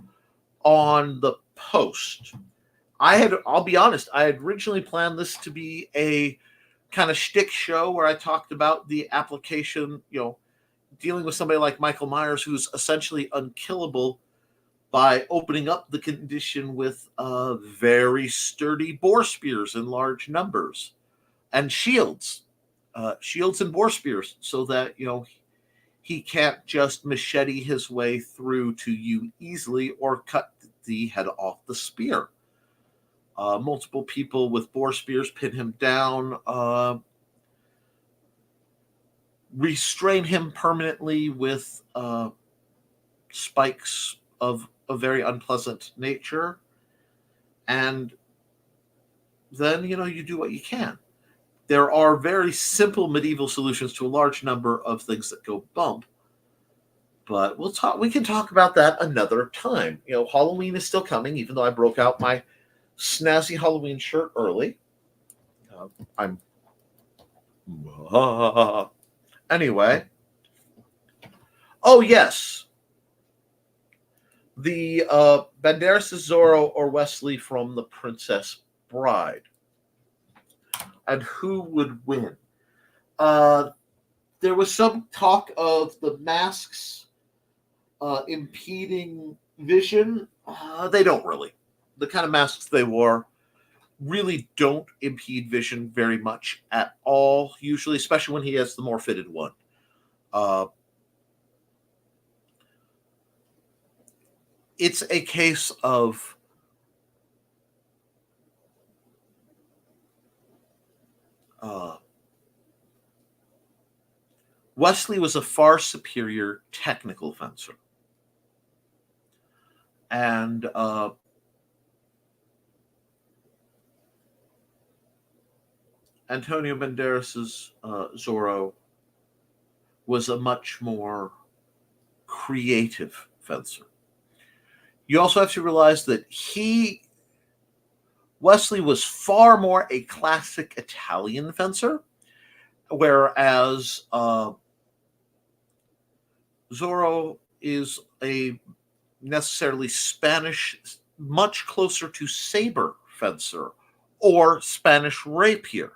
on the post. I'll be honest, I had originally planned this to be a kind of shtick show where I talked about the application, dealing with somebody like Michael Myers, who's essentially unkillable, by opening up the condition with very sturdy boar spears in large numbers and shields and boar spears, so that he can't just machete his way through to you easily or cut the head off the spear. Multiple people with boar spears pin him down, restrain him permanently with spikes of a very unpleasant nature, and then you do what you can. There are very simple medieval solutions to a large number of things that go bump, but we can talk about that another time. Halloween is still coming, even though I broke out my snazzy Halloween shirt early. Anyway. Oh yes, the Banderas is Zorro or Wesley from The Princess Bride, and who would win? There was some talk of the masks impeding vision. They don't really. The kind of masks they wore really don't impede vision very much at all, usually, especially when he has the more fitted one. It's a case of Wesley was a far superior technical fencer. And Antonio Banderas's Zorro was a much more creative fencer. You also have to realize that Wesley was far more a classic Italian fencer, whereas Zorro is a necessarily Spanish, much closer to saber fencer or Spanish rapier.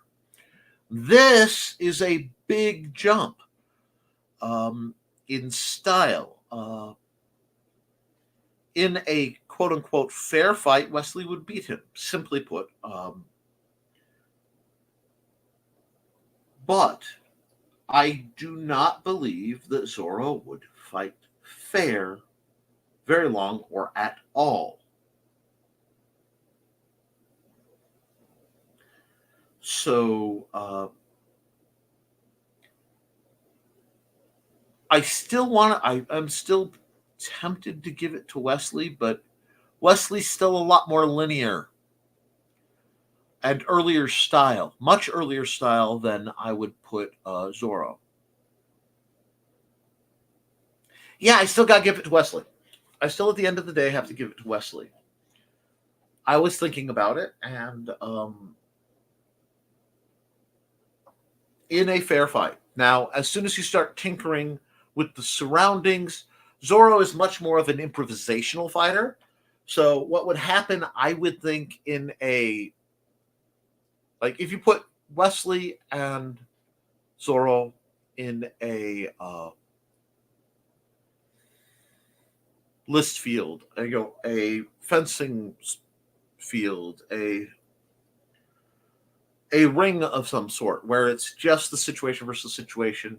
This is a big jump in style. In a quote-unquote fair fight, Wesley would beat him, simply put. But I do not believe that Zorro would fight fair very long or at all. So I'm still tempted to give it to Wesley, but Wesley's still a lot more linear and earlier style, much earlier style than I would put Zorro. Yeah, I still got to give it to Wesley. I still, at the end of the day, have to give it to Wesley. I was thinking about it, and in a fair fight. Now, as soon as you start tinkering with the surroundings, Zorro is much more of an improvisational fighter. So what would happen, I would think, if you put Wesley and Zorro in a list field, a fencing field, a ring of some sort where it's just the situation versus situation,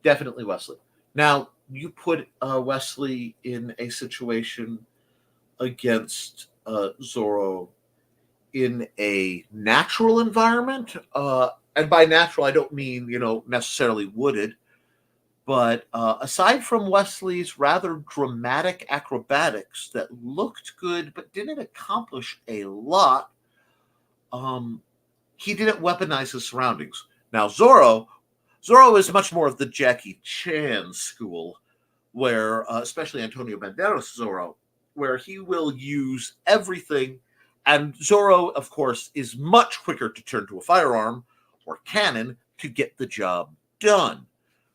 definitely Wesley. Now, you put Wesley in a situation against Zoro in a natural environment, and by natural I don't mean necessarily wooded, but aside from Wesley's rather dramatic acrobatics that looked good but didn't accomplish a lot, he didn't weaponize his surroundings. Now Zoro is much more of the Jackie Chan school, where especially Antonio Banderas Zoro, where he will use everything. And Zoro, of course, is much quicker to turn to a firearm or cannon to get the job done.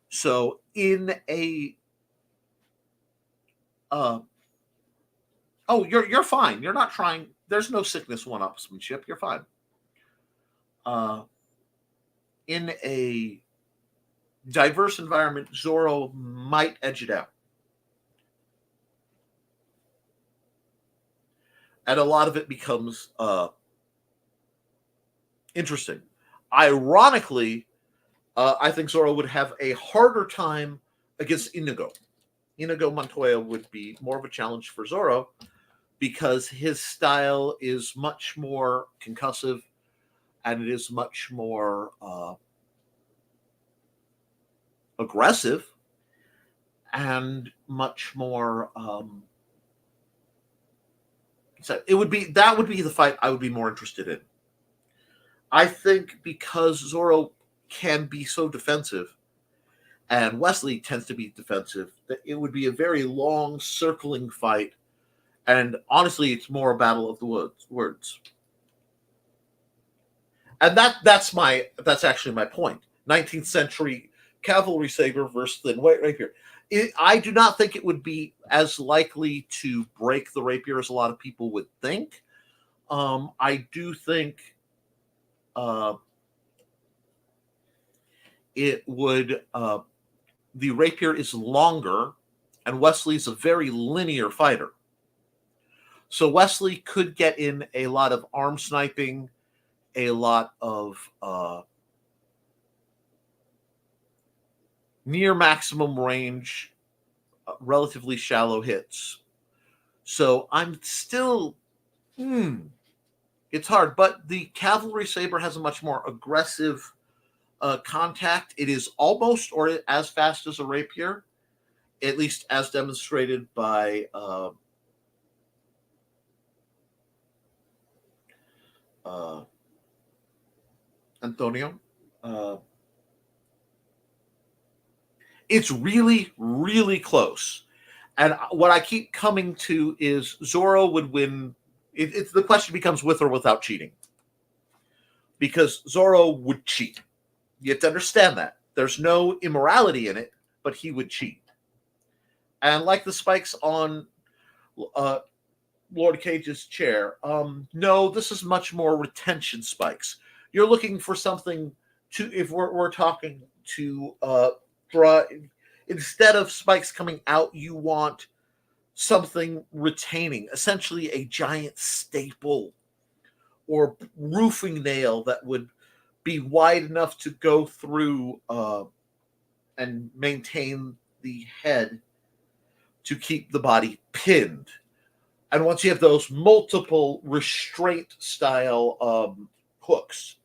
So in a you're fine. You're not trying. There's no sickness one-upsmanship. You're fine. In a diverse environment, Zoro might edge it out. And a lot of it becomes interesting. Ironically, I think Zoro would have a harder time against Inigo. Inigo Montoya would be more of a challenge for Zoro because his style is much more concussive and it is much more aggressive and much more so that would be the fight I would be more interested in. I think because Zoro can be so defensive and Wesley tends to be defensive, that it would be a very long circling fight, and honestly it's more a battle of the words. And that's actually my point. 19th century cavalry saber versus thin white rapier. I do not think it would be as likely to break the rapier as a lot of people would think. I do think it would. The rapier is longer, and Wesley's a very linear fighter. So Wesley could get in a lot of arm sniping, a lot of near maximum range, relatively shallow hits. So I'm still, it's hard. But the cavalry saber has a much more aggressive contact. It is almost or as fast as a rapier, at least as demonstrated by Antonio. It's really, really close. And what I keep coming to is Zoro would win. It's the question becomes with or without cheating. Because Zoro would cheat. You have to understand that. There's no immorality in it, but he would cheat. And like the spikes on Lord Cage's chair, no, this is much more retention spikes. You're looking for something to, if we're talking to draw, instead of spikes coming out, you want something retaining, essentially a giant staple or roofing nail that would be wide enough to go through and maintain the head to keep the body pinned. And once you have those multiple restraint style hooks,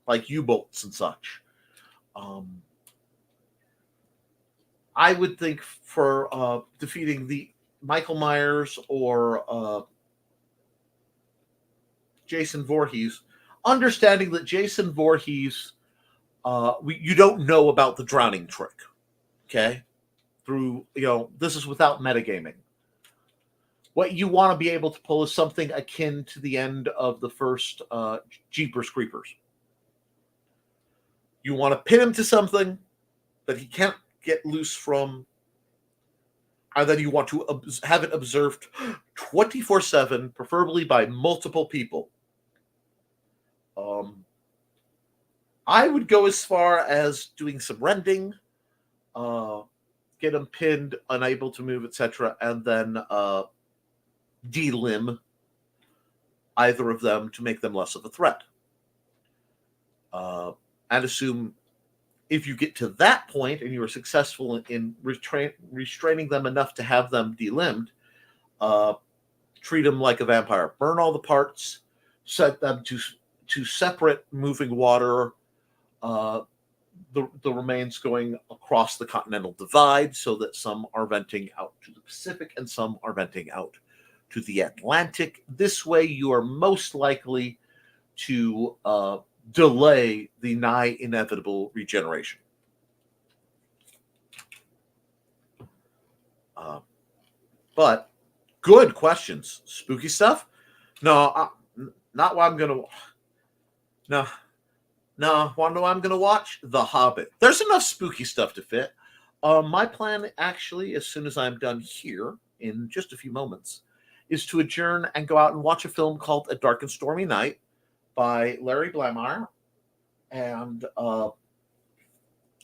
like U-bolts and such, I would think for defeating the Michael Myers or Jason Voorhees, understanding that Jason Voorhees, you don't know about the drowning trick, okay? Through, this is without metagaming. What you want to be able to pull is something akin to the end of the first Jeepers Creepers. You want to pin him to something that he can't get loose from, and then you want to have it observed 24/7, preferably by multiple people. I would go as far as doing some rending, get him pinned, unable to move, etc., and then delimb, either of them to make them less of a threat. And assume if you get to that point and you are successful in restraining them enough to have them delimbed, treat them like a vampire. Burn all the parts, set them to separate moving water, the remains going across the continental divide so that some are venting out to the Pacific and some are venting out to the Atlantic. This way you are most likely to delay the nigh inevitable regeneration. But good questions. Spooky stuff? No, not what I'm going to... No, want to know what I'm going to watch? The Hobbit. There's enough spooky stuff to fit. My plan, actually, as soon as I'm done here, in just a few moments, is to adjourn and go out and watch a film called A Dark and Stormy Night by Larry Blamire. And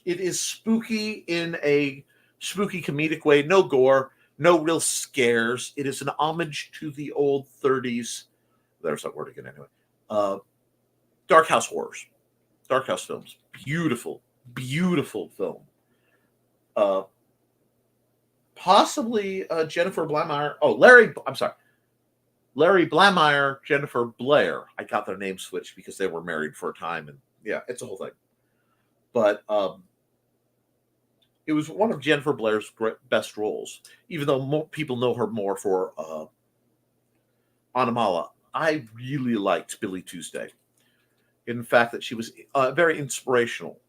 it is spooky in a spooky comedic way. No gore, no real scares. It is an homage to the old 30s. There's that word again anyway. Dark House horrors. Dark House films. Beautiful, beautiful film. Possibly Jennifer Blamire. Oh, Larry Blamire, Jennifer Blair. I got their names switched because they were married for a time. And yeah, it's a whole thing. But it was one of Jennifer Blair's best roles, even though more people know her more for Anamala. I really liked Billy Tuesday. In fact, that she was very inspirational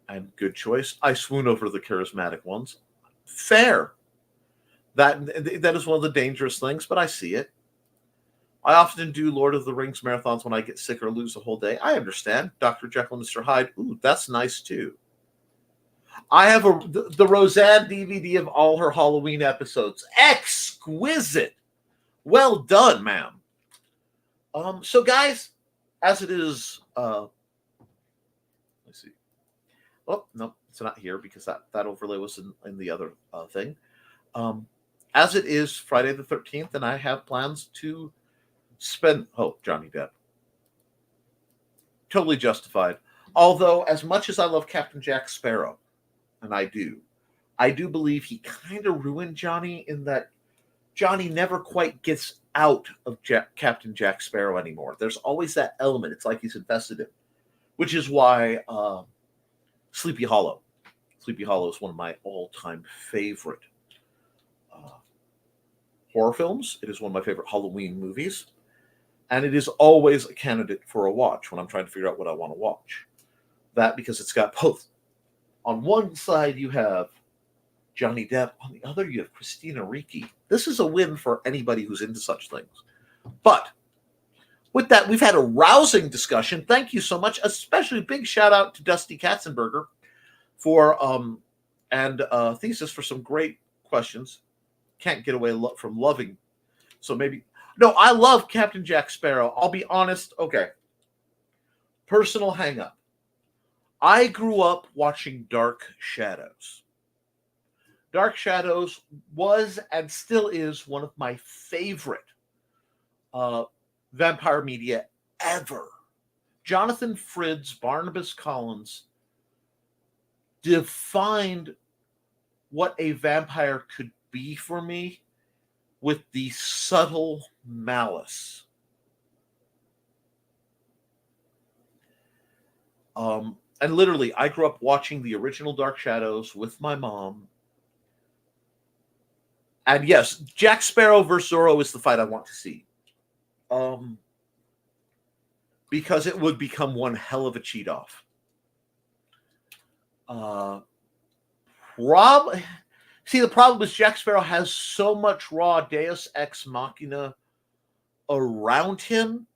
and good choice. I swoon over the charismatic ones. Fair. That is one of the dangerous things, but I see it. I often do Lord of the Rings marathons when I get sick or lose a whole day. I understand. Dr. Jekyll and Mr. Hyde. Ooh, that's nice too. I have the Roseanne DVD of all her Halloween episodes. Exquisite. Well done, ma'am. So guys, as it is, let's see. Oh, no, it's not here because that overlay was in the other thing. As it is Friday the 13th, and I have plans to spend, Johnny Depp. Totally justified. Although, as much as I love Captain Jack Sparrow, and I do believe he kind of ruined Johnny in that Johnny never quite gets out of Captain Jack Sparrow anymore. There's always that element. It's like he's invested in, which is why Sleepy Hollow. Sleepy Hollow is one of my all-time favorite horror films. It is one of my favorite Halloween movies. And it is always a candidate for a watch when I'm trying to figure out what I want to watch. That because it's got both. On one side, you have Johnny Depp. On the other, you have Christina Ricci. This is a win for anybody who's into such things. But with that, we've had a rousing discussion. Thank you so much. Especially a big shout out to Dusty Katzenberger for and Thesis for some great questions. Can't get away from loving. So maybe no, I love Captain Jack Sparrow. I'll be honest. Okay. Personal hang up. I grew up watching Dark Shadows. Dark Shadows was and still is one of my favorite vampire media ever. Jonathan Frid's Barnabas Collins defined what a vampire could be for me with the subtle malice. And literally, I grew up watching the original Dark Shadows with my mom. And yes, Jack Sparrow versus Zorro is the fight I want to see. Because it would become one hell of a cheat-off. See, the problem is Jack Sparrow has so much raw Deus Ex Machina around him,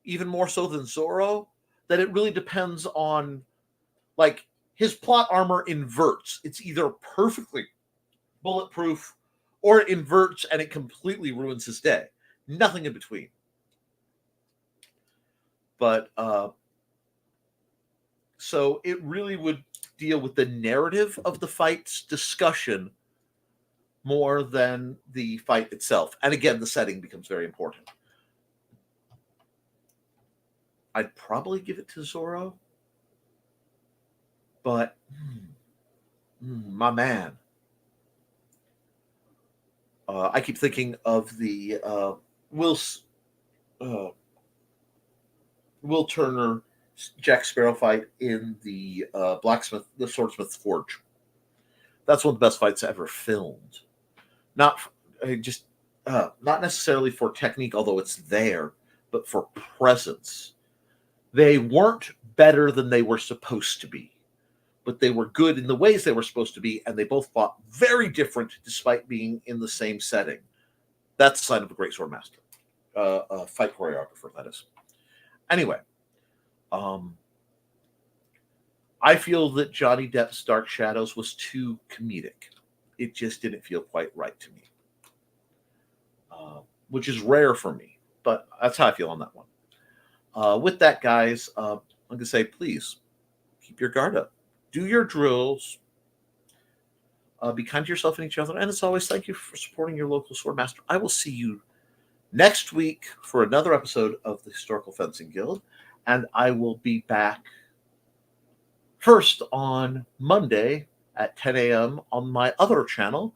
even more so than Zorro, that it really depends on, like, his plot armor inverts. It's either perfectly bulletproof or it inverts and it completely ruins his day. Nothing in between. But, so it really would deal with the narrative of the fight's discussion more than the fight itself. And again, the setting becomes very important. I'd probably give it to Zoro, but my man, I keep thinking of the Will Turner Jack Sparrow fight in the Swordsmith Forge. That's one of the best fights ever filmed. Not just not necessarily for technique, although it's there, but for presence. They weren't better than they were supposed to be, but they were good in the ways they were supposed to be, and they both fought very different despite being in the same setting. That's the sign of a great swordmaster, a fight choreographer, that is. Anyway, I feel that Johnny Depp's Dark Shadows was too comedic. It just didn't feel quite right to me, which is rare for me, but that's how I feel on that one. With that, guys, I'm going to say, please keep your guard up. Do your drills. Be kind to yourself and each other. And as always, thank you for supporting your local swordmaster. I will see you next week for another episode of the Historical Fencing Guild. And I will be back first on Monday at 10 a.m. on my other channel,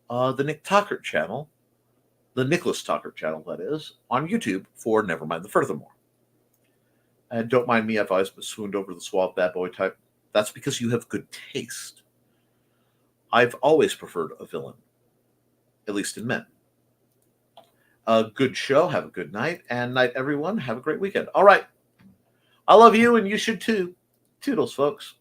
the Nick Tockert channel, the Nicholas Tockert channel, that is, on YouTube for Nevermind the Furthermore. And don't mind me, I've always swooned over the suave bad boy type. That's because you have good taste. I've always preferred a villain, at least in men. A good show. Have a good night. And night, everyone. Have a great weekend. All right. I love you, and you should too. Toodles, folks.